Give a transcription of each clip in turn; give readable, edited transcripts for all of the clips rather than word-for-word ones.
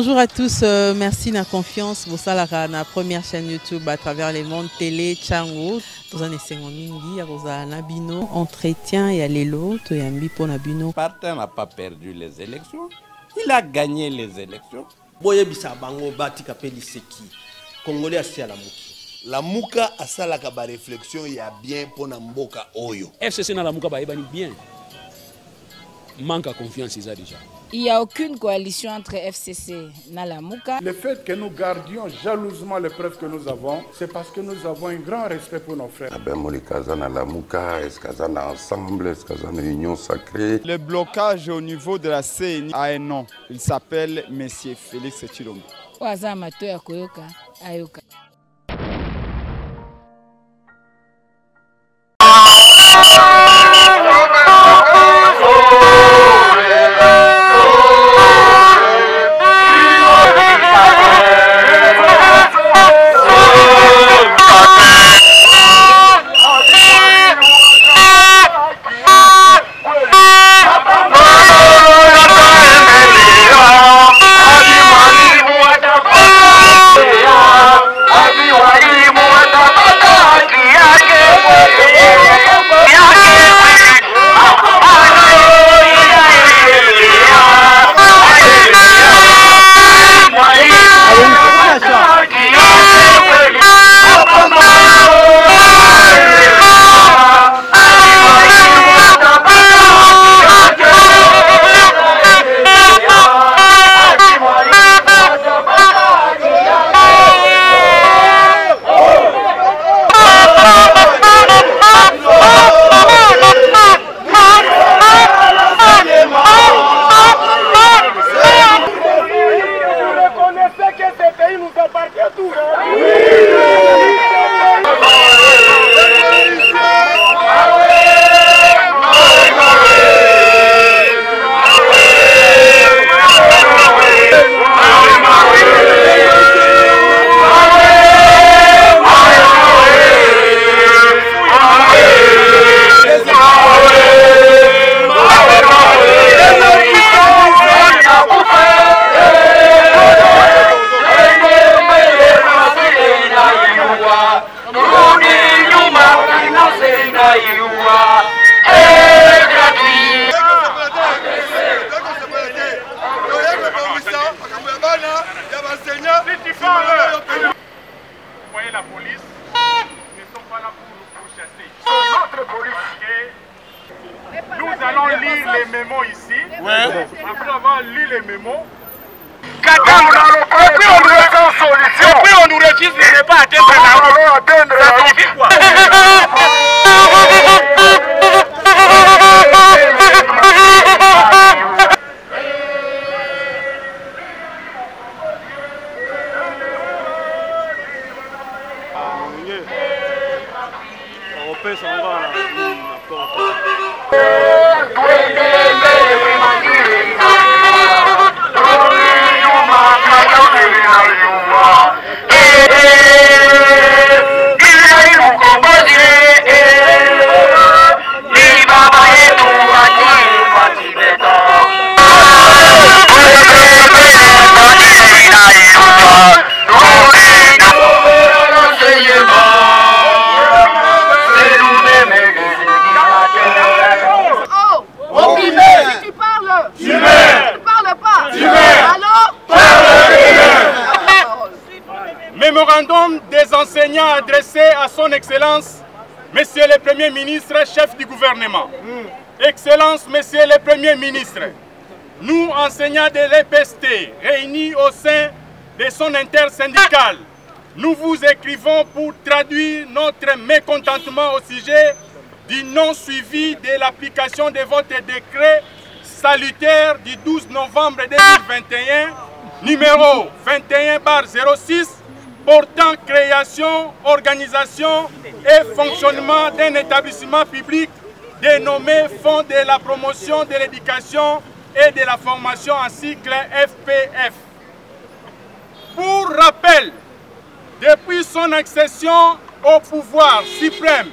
Bonjour à tous, merci de la confiance. Vous savez, la première chaîne YouTube à travers les mondes télé, Tchango. Vous en essayez mingi, vous en abino, entretien et aller l'autre et un bipo nabino. Partin n'a pas perdu les élections, il a gagné les élections. Boye bisa bango bati kapeli seki. Congolais asi la muki. La muka asala ka ba réflexion ya bien pona mboka oyo. FCC na la muka ba ebani bien. Manque à confiance ils a déjà. Il n'y a aucune coalition entre FCC et Nalamuka. Le fait que nous gardions jalousement les preuves que nous avons, c'est parce que nous avons un grand respect pour nos frères. Union sacrée. Le blocage au niveau de la CENI a un nom. Il s'appelle Monsieur Félix Tshilombo. La police ne sont pas là pour nous pourchasser. C'est notre police. Nous allons lire les mémos ici. Ouais. Après avoir lu les mémos, et puis on nous registre de ne pas atteindre la route. Ça signifie quoi? Mémorandum des enseignants adressé à son Excellence, Monsieur le Premier ministre, chef du gouvernement. Excellence, Monsieur le Premier ministre, nous, enseignants de l'EPST, réunis au sein de son intersyndicale, nous vous écrivons pour traduire notre mécontentement au sujet du non-suivi de l'application de votre décret salutaire du 12 novembre 2021, numéro 21/06, portant création, organisation et fonctionnement d'un établissement public dénommé Fonds de la promotion de l'éducation et de la formation en cycle FPF. Pour rappel, depuis son accession au pouvoir suprême,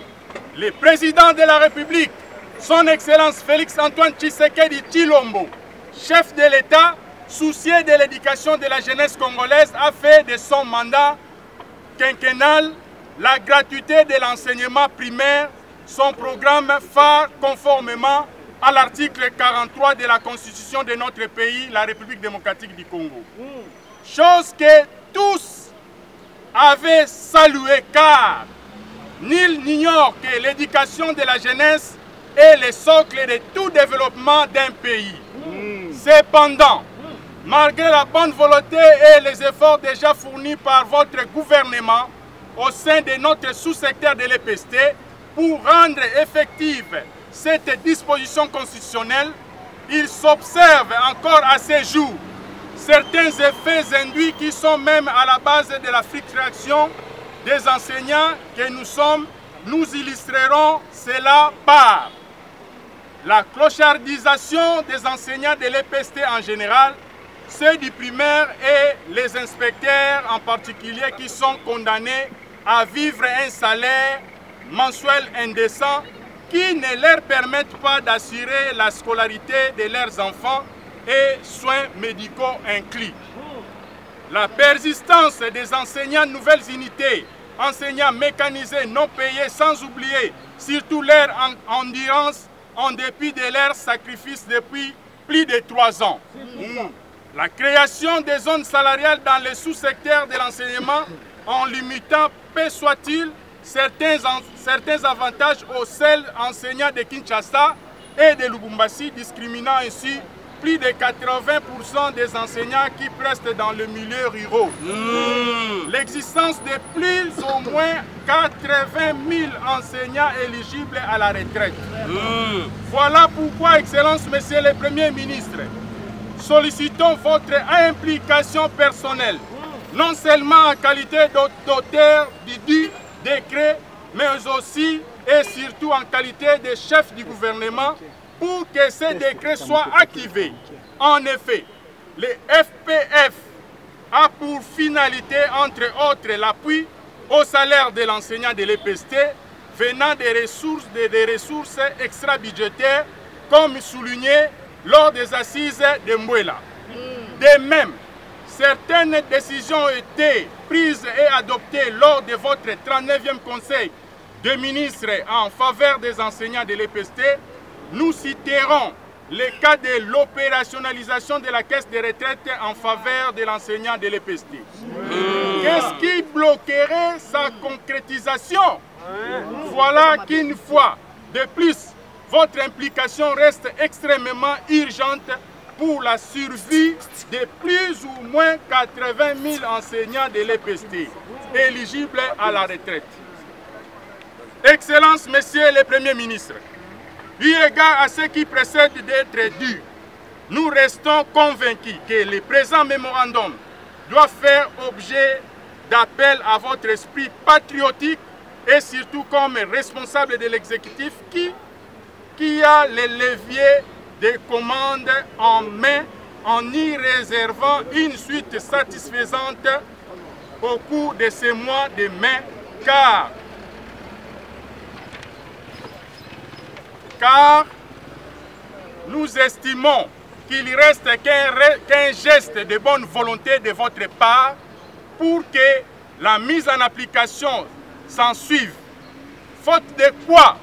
le président de la République, son Excellence Félix Antoine Tshisekedi Tshilombo, chef de l'État, soucieux de l'éducation de la jeunesse congolaise, a fait de son mandat quinquennal la gratuité de l'enseignement primaire, son programme phare conformément à l'article 43 de la Constitution de notre pays, la République démocratique du Congo. Chose que tous avaient salué, car nul n'ignore que l'éducation de la jeunesse est le socle de tout développement d'un pays. Cependant, malgré la bonne volonté et les efforts déjà fournis par votre gouvernement au sein de notre sous-secteur de l'EPST pour rendre effective cette disposition constitutionnelle, il s'observe encore à ces jours certains effets induits qui sont même à la base de la frustration des enseignants que nous sommes. Nous illustrerons cela par la clochardisation des enseignants de l'EPST en général, ceux du primaire et les inspecteurs en particulier qui sont condamnés à vivre un salaire mensuel indécent qui ne leur permettent pas d'assurer la scolarité de leurs enfants et soins médicaux inclus. La persistance des enseignants nouvelles unités, enseignants mécanisés non payés, sans oublier surtout leur endurance en dépit de leurs sacrifices depuis plus de 3 ans. La création des zones salariales dans les sous-secteurs de l'enseignement en limitant, peu soit-il, certains avantages aux seuls enseignants de Kinshasa et de Lubumbashi, discriminant ainsi plus de 80% des enseignants qui prestent dans le milieu rural. L'existence de plus ou moins 80 000 enseignants éligibles à la retraite. Voilà pourquoi, Excellence, Monsieur le Premier ministre, sollicitons votre implication personnelle, non seulement en qualité d'auteur du décret, mais aussi et surtout en qualité de chef du gouvernement, pour que ce décret soit activé. En effet, le FPF a pour finalité, entre autres, l'appui au salaire de l'enseignant de l'EPST venant des ressources extra-budgétaires, comme souligné lors des assises de Mouela. De même, certaines décisions ont été prises et adoptées lors de votre 39e Conseil de ministres en faveur des enseignants de l'EPST. Nous citerons le cas de l'opérationnalisation de la caisse de retraite en faveur de l'enseignant de l'EPST. Qu'est-ce qui bloquerait sa concrétisation? Voilà qu'une fois de plus, votre implication reste extrêmement urgente pour la survie de plus ou moins 80 000 enseignants de l'EPST éligibles à la retraite. Excellence, Monsieur le Premier ministre, eu égard à ce qui précède d'être dû, nous restons convaincus que le présent mémorandum doit faire objet d'appel à votre esprit patriotique et surtout comme responsable de l'exécutif qui a les leviers de commande en main en y réservant une suite satisfaisante au cours de ces mois de mai, car nous estimons qu'il reste qu'un geste de bonne volonté de votre part pour que la mise en application s'en suive. Faute de quoi,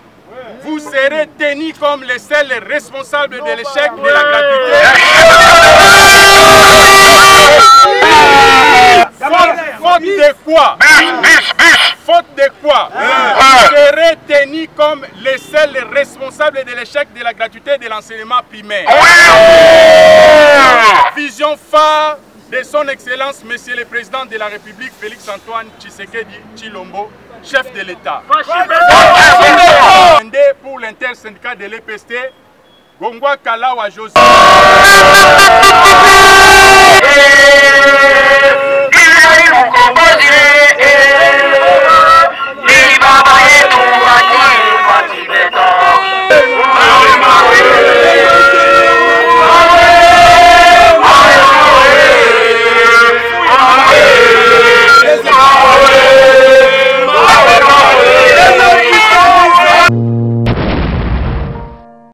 vous serez tenu comme les seuls responsables de l'échec de la gratuité. Faute de quoi, vous serez tenu comme les seuls responsables de l'échec de la gratuité de l'enseignement primaire. Vision phare de son Excellence, Monsieur le Président de la République, Félix Antoine Tshisekedi Tshilombo, chef de l'État. Pour l'intersyndicat de l'EPST, Gongwa Kalawa José.